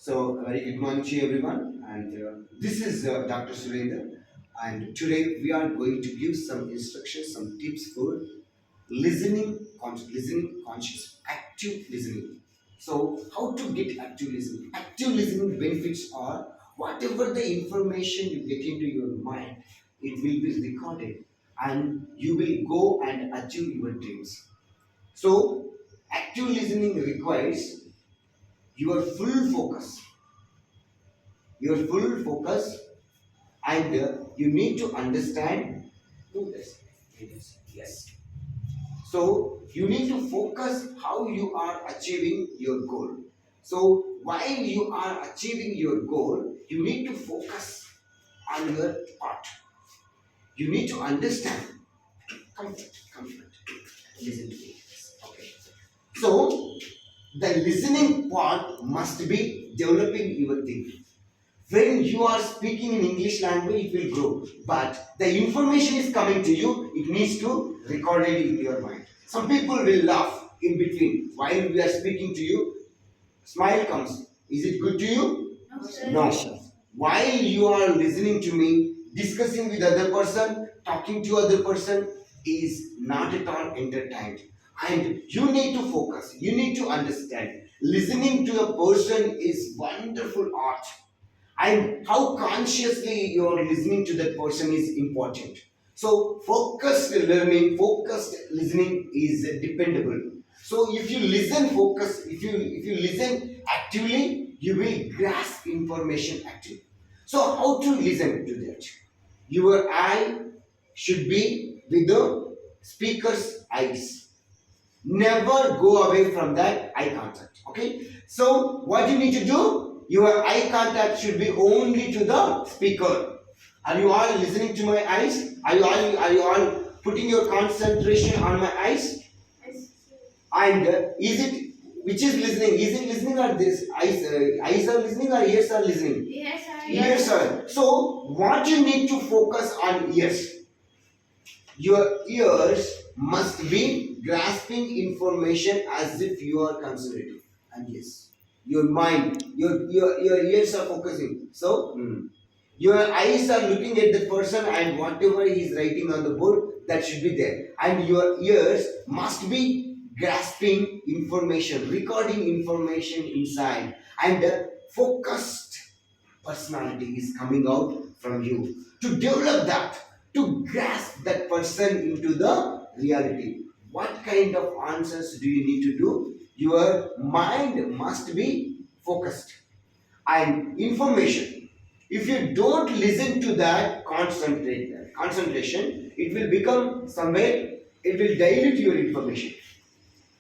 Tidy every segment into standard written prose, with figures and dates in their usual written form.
So, a very good morning to everyone, and this is Dr. Surendra, and today we are going to give some instructions, some tips for listening conscious, active listening. So, how to get active listening? Active listening benefits are whatever the information you get into your mind, it will be recorded, and you will go and achieve your dreams. So, active listening requires your full focus your full focus, and you need to understand who this is. Yes, so you need to focus how you are achieving your goal. So while you are achieving your goal, you need to focus on your part. You need to understand. Comfort. Listen to me. Okay, so the listening part must be developing your thinking. When you are speaking in English language, it will grow. But the information is coming to you, it needs to record it in your mind. Some people will laugh in between while we are speaking to you. Smile comes. Is it good to you? No, sir. No. While you are listening to me, discussing with other person, talking to other person is not at all entertained. And you need to focus. You need to understand. Listening to a person is wonderful art, and how consciously you are listening to that person is important. So focused learning, focused listening is dependable. So if you listen focus, if you listen actively, you will grasp information actively. So how to listen to that? Your eye should be with the speaker's eyes. Never go away from that eye contact. Okay, so what you need to do, your eye contact should be only to the speaker. Are you all listening to my eyes? Are you all putting your concentration on my eyes? Yes. And is it, which is listening, is it listening, or this eyes are listening, or ears are listening? Yes, sir. Ears are. So what you need to focus on ears. Your ears must be grasping information as if you are concentrating. And yes, your mind, your ears are focusing. So, your eyes are looking at the person, and whatever he is writing on the board, that should be there. And your ears must be grasping information, recording information inside. And focused personality is coming out from you. To develop that, to grasp that person into the reality, what kind of answers do you need to do? Your mind must be focused. And information, if you don't listen to that concentration, it will become somewhere, it will dilute your information.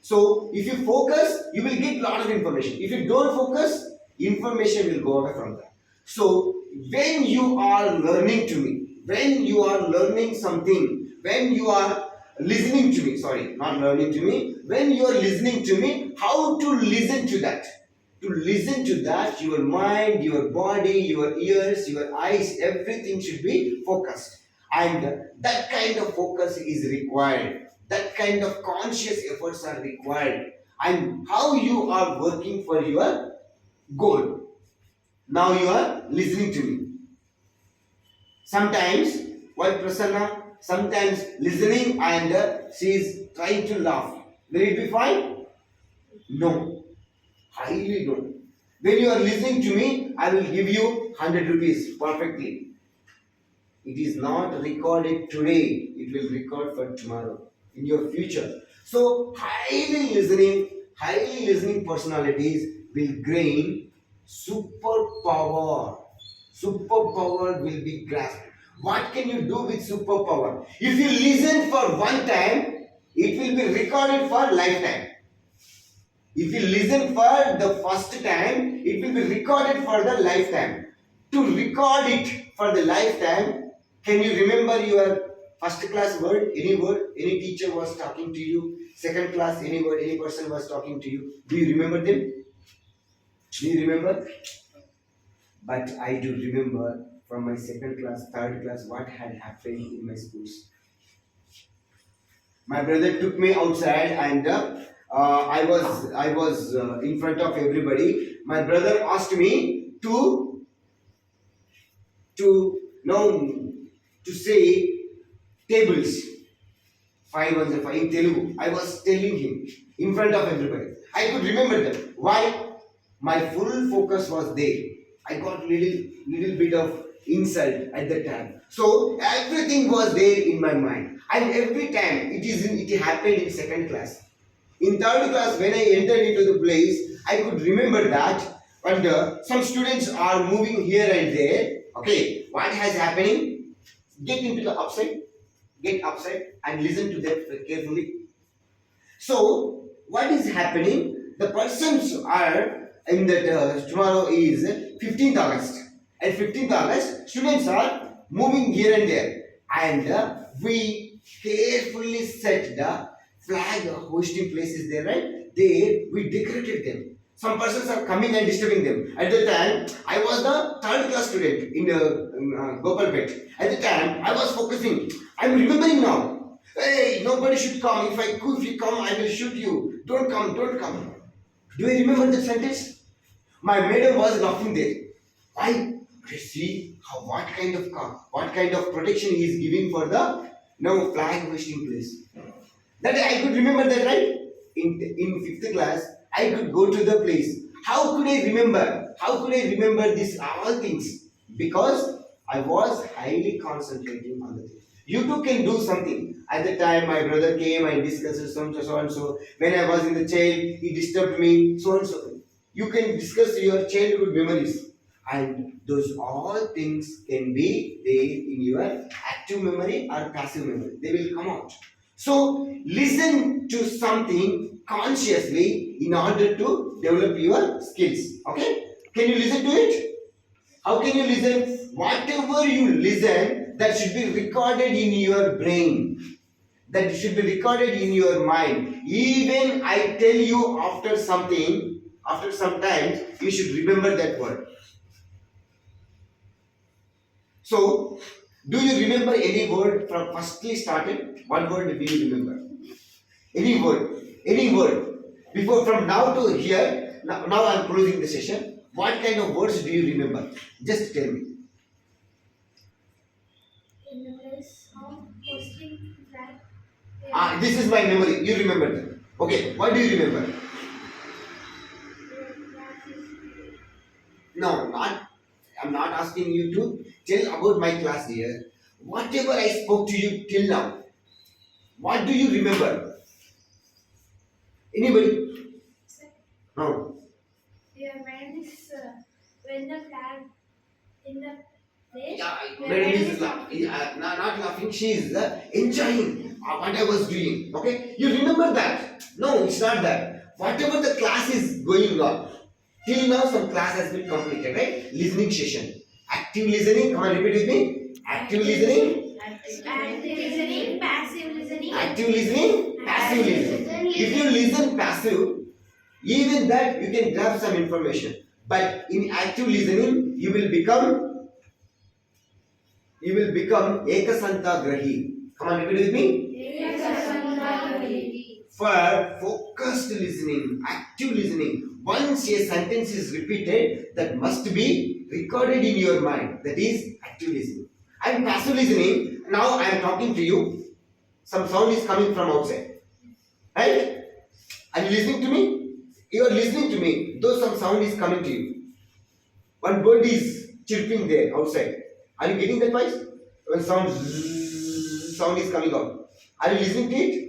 So if you focus, you will get lot of information. If you don't focus, information will go away from that. So when you are learning to me, when you are learning something, when you are listening to me, sorry, not learning to me, when you are listening to me, how to listen to that? To listen to that, your mind, your body, your ears, your eyes, everything should be focused. And that kind of focus is required. That kind of conscious efforts are required. And how you are working for your goal. Now you are listening to me. Sometimes, while Prasanna, sometimes listening, and she is trying to laugh. Will it be fine? No. Highly no. When you are listening to me, I will give you 100 rupees perfectly. It is not recorded today, it will record for tomorrow, in your future. So, highly listening personalities will gain superpower. Superpower will be grasped. What can you do with superpower? If you listen for one time, it will be recorded for lifetime. If you listen for the first time, it will be recorded for the lifetime. To record it for the lifetime, can you remember your first class word? Any teacher was talking to you. Second class, any word, any person was talking to you. Do you remember them? Do you remember? But I do remember from my second class, third class, what had happened in my schools. My brother took me outside, and I was in front of everybody. My brother asked me to know to say tables. Five ones and five in Telugu. I was telling him in front of everybody. I could remember them. Why? My full focus was there. I got little bit of insult at that time. So everything was there in my mind. And every time it happened in second class. In third class, when I entered into the place, I could remember that. And some students are moving here and there. Okay, what has happening? Get into the upside, get upside, and listen to them carefully. So, what is happening? The persons are in that tomorrow is 15th August. At 15th August, students are moving here and there, and we carefully set the flag hosting places there, right? There we decorated them. Some persons are coming and disturbing them. At the time, I was the third class student in Gopalpet. At the time, I was focusing. I'm remembering now. Hey, nobody should come. If you come, I will shoot you. Don't come, don't come. Do you remember that sentence? My madam was laughing there. Why? See how what kind of protection he is giving for the flag hosting place. That I could remember that, right? In fifth class, I could go to the place. How could I remember? How could I remember this all things? Because I was highly concentrating on the thing. You too can do something. At the time, my brother came and discussed so and so. When I was in the child, he disturbed me, so and so. You can discuss your childhood memories. And those all things can be there in your active memory or passive memory. They will come out. So listen to something consciously in order to develop your skills. Okay? Can you listen to it? How can you listen? Whatever you listen, that should be recorded in your brain. That should be recorded in your mind. Even I tell you after something, after some time, you should remember that word. So, do you remember any word from firstly started? One word do you remember? Any word? Any word? Before from now to here, now I am closing the session. What kind of words do you remember? Just tell me. In the place of hosting flag. This is my memory. You remember that. Okay, what do you remember? No, I'm not asking you to tell about my class here. Whatever I spoke to you till now, what do you remember? Anybody? No. Your mind is when the flag in the place. Yeah, your madam mind is not laughing. She is enjoying what I was doing. Okay, you remember that? No, it's not that. Whatever the class is going on, till now some class has been completed, right? Listening session, active listening. Come on, repeat with me. Active listening, Active listening, passive listening. active listening, passive listening. If you listen passive, even that you can grab some information. But in active listening, you will become ekasanta grahi. Come on, repeat with me. For focused listening, active listening, once a sentence is repeated, that must be recorded in your mind. That is active listening. And passive listening, now I am talking to you. Some sound is coming from outside. Right? Are you listening to me? You are listening to me, though some sound is coming to you. One bird is chirping there outside. Are you getting that voice? When sound is coming out. Are you listening to it?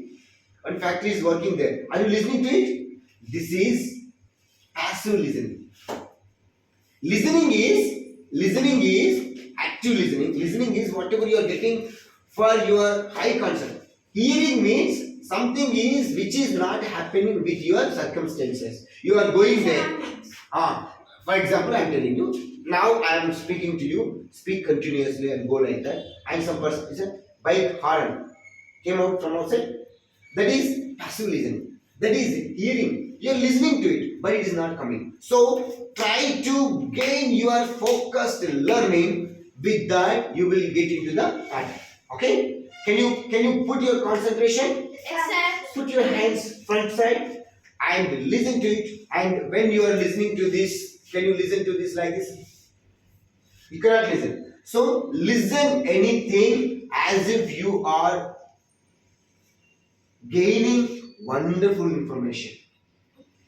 One factory is working there. Are you listening to it? This is passive listening. Listening is active listening. Listening is whatever you are getting for your high concern. Hearing means something is which is not happening with your circumstances. You are going there. For example, I am telling you. Now I am speaking to you. Speak continuously and go like that. And some person is a bike horn came out from outside. That is passive listening. That is hearing. You are listening to it, but it is not coming. So try to gain your focused learning. With that, you will get into the pattern. Okay? Can you put your concentration? Yes, sir. Put your hands front side. and listen to it. And when you are listening to this, can you listen to this like this? You cannot listen. So listen anything as if you are gaining wonderful information.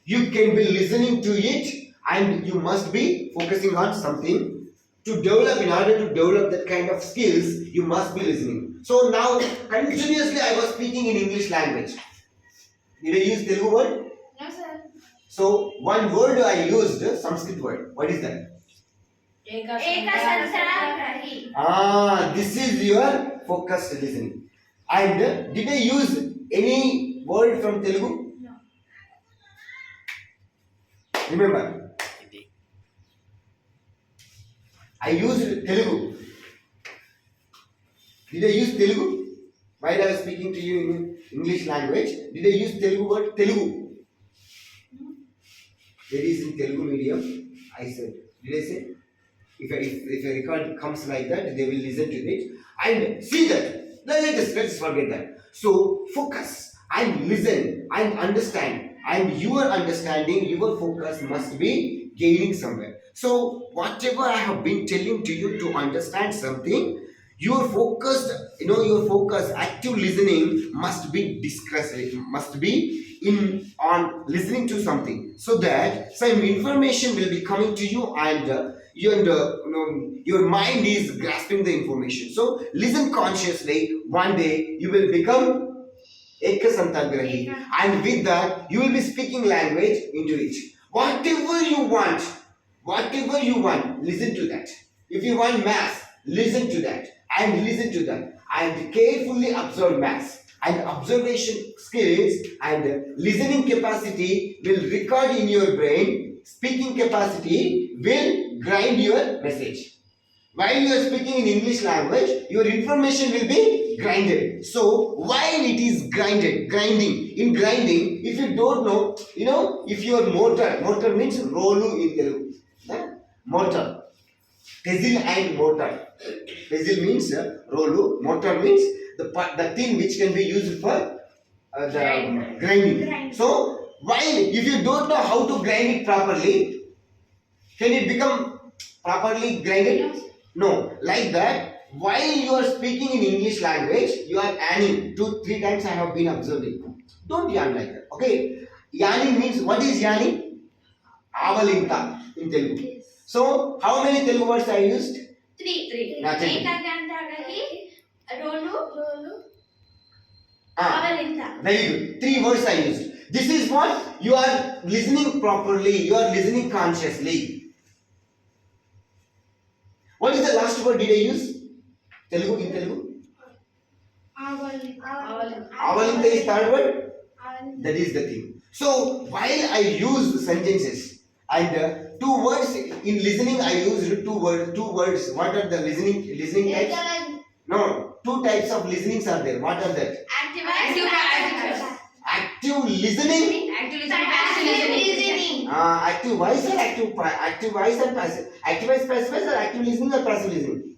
You can be listening to it and you must be focusing on something to develop. In order to develop that kind of skills, you must be listening. So now continuously I was speaking in English language. Did I use Telugu word? No, sir. So one word I used, Sanskrit word. What is that? Ekasantagrahi. This is your focused listening. And did I use any word from Telugu? No. Remember, I used Telugu. Did I use Telugu? While I was speaking to you in English language, did I use Telugu word? Telugu. There is in Telugu medium. I said, did I say? If a record comes like that, they will listen to it and see that. Let's forget that. So focus and listen and understand. And your understanding, your focus must be gaining somewhere. So whatever I have been telling to you to understand something, your focused, your focus, active listening must be discussed, must be in on listening to something, so that some information will be coming to you and your mind is grasping the information. So listen consciously. One day you will become Ekasantagrahi, and with that you will be speaking language into it. Whatever you want, listen to that. If you want mass, listen to that and listen to that and carefully observe mass. And observation skills and listening capacity will record in your brain. Speaking capacity will grind your message. While you are speaking in English language, your information will be grinded. So while it is grinding, in grinding, if you don't know, if your motor means rolu in Telugu, motor, pestle and motor. Pestle means rolu, motor means the thing which can be used for the grinding. So while if you don't know how to grind it properly, can it become properly grinded? No. Like that, while you are speaking in English language, you are yanning. 2-3 times I have been observing. Don't yarn like that. Okay? Yanning means, what is yanning? Avalinta in Telugu. Yes. So how many Telugu words I used? Three. Nothing. Ekasantagrahi, Rolu, Ah, Avalinta. very good. 3 words I used. This is what you are listening properly. You are listening consciously. What is the last word did I use? Telugu in Telugu? Avalinta is third word. That is the thing. So while I use sentences and 2 words in listening, I used 2 words. What are the listening types? No, 2 types of listenings are there. What are that? Active Active listening. passive listening. Active voice or active voice and passive. Active voice, passive voice, or active listening or passive listening?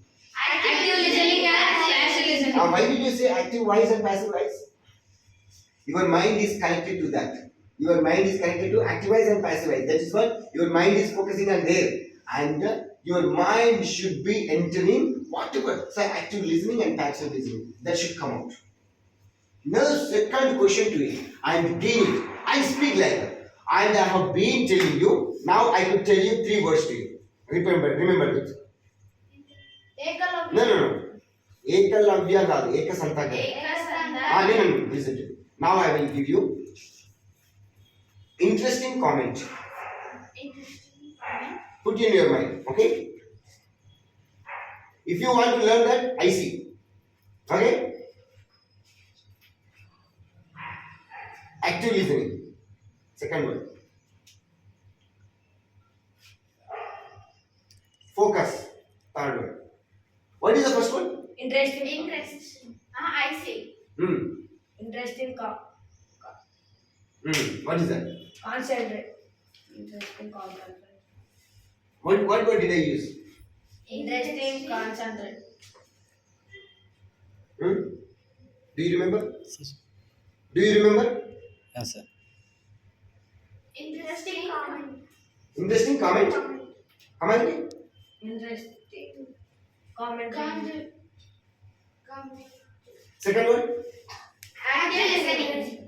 Active listening and passive listening. Why did you say active voice and passive voice? Your mind is connected to that. Your mind is connected to active voice and passive voice. That is what your mind is focusing on there. And your mind should be entering whatever. So active listening and passive listening. That should come out. Now second question to it. And gain it. And speak like that. And I have been telling you. Now I could tell you 3 words to you. Remember that. No. Ekalavya kaadu. Ekasantagrahi. No. Listen to me. Now I will give you interesting comment. Put in your mind, okay? If you want to learn that, I see. Okay? Active listening. Second word. Focus. Third word. What is the first one? Interesting. I see. Interesting. What is that? Concentrate. Interesting. Concentrate. What word did I use? Interesting. Concentrate. Do you remember? Do you remember? Yes, sir. Interesting comment. Interesting comment. Comment. Interesting. Comment. Comment. Second word. Active listening.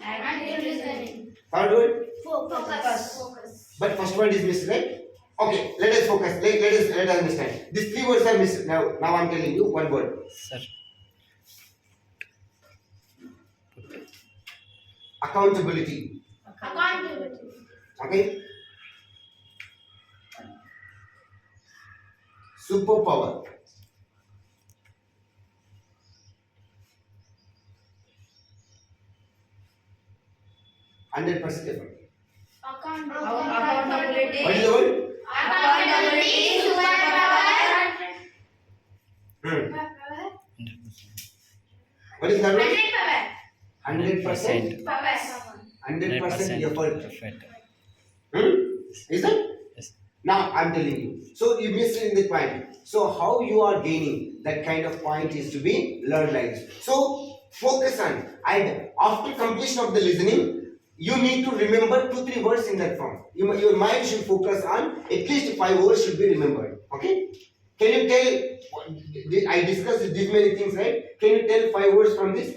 Active listening. Third word. Focus. But first word is missed, right? Okay, let us focus. Let us understand. These three words are missed. Now I'm telling you one word. Sir. Accountability. Accountability. Okay. Superpower. %. effort. Accountability. What is the word? Accountability. Superpower. Hmm. What is that word? 100%. 100% effort. Perfect. Is that? Yes. Now I'm telling you. So you missed in the point. So how you are gaining that kind of point is to be learned like this. So focus on, and after completion of the listening, you need to remember 2-3 words in that form. Your mind should focus on at least 5 words should be remembered. Okay? Can you tell? I discussed these many things, right? Can you tell 5 words from this?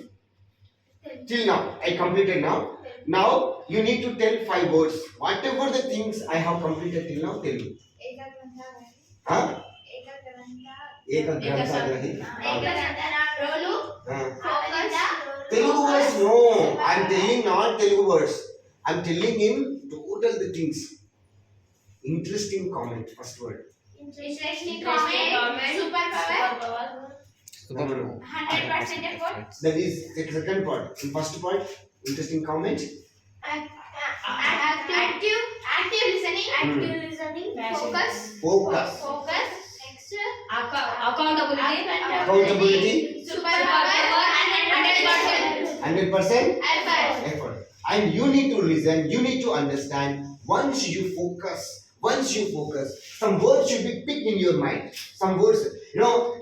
Till now, I completed now. Now you need to tell 5 words. Whatever the things I have completed till now, tell me. Huh? Ekagrantha. Telugu words, no. I'm telling not Telugu words. I'm telling in total the things. Interesting comment, first word. Interesting Interesting comment. Superpower. No, no, no. 100% effort. That is the second part. In first part, interesting comment. Active listening. Passive. Focus. Next. Accountability. Accountability. Superpower. 100%. 100% Effort. effort. And you need to listen, you need to understand. Once you focus, some words should be picked in your mind. Some words,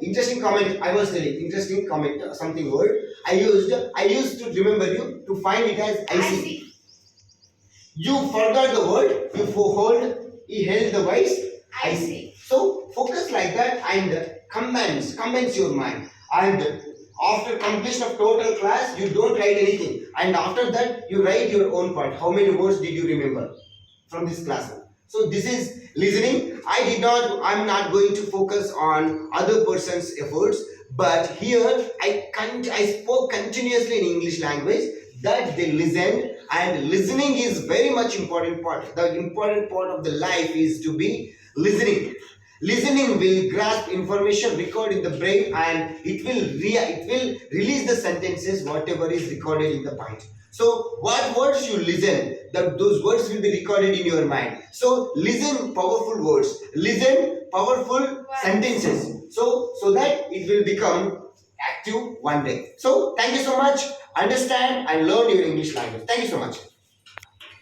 interesting comment. I was telling, interesting comment, something word. I used to remember you to find it as I see. You forgot the word, he held the voice, I see. So focus like that and commence your mind. And after completion of total class, you don't write anything. And after that, you write your own part. How many words did you remember from this class? So this is listening. I'm not going to focus on other person's efforts, but here I spoke continuously in English language that they listened, and listening is very much important part. The important part of the life is to be listening. Listening will grasp information, record in the brain, and it will release the sentences whatever is recorded in the point. So what words you listen, those words will be recorded in your mind. So listen powerful words, listen powerful sentences, so that it will become active one day. So thank you so much. Understand and learn your English language. Thank you so much.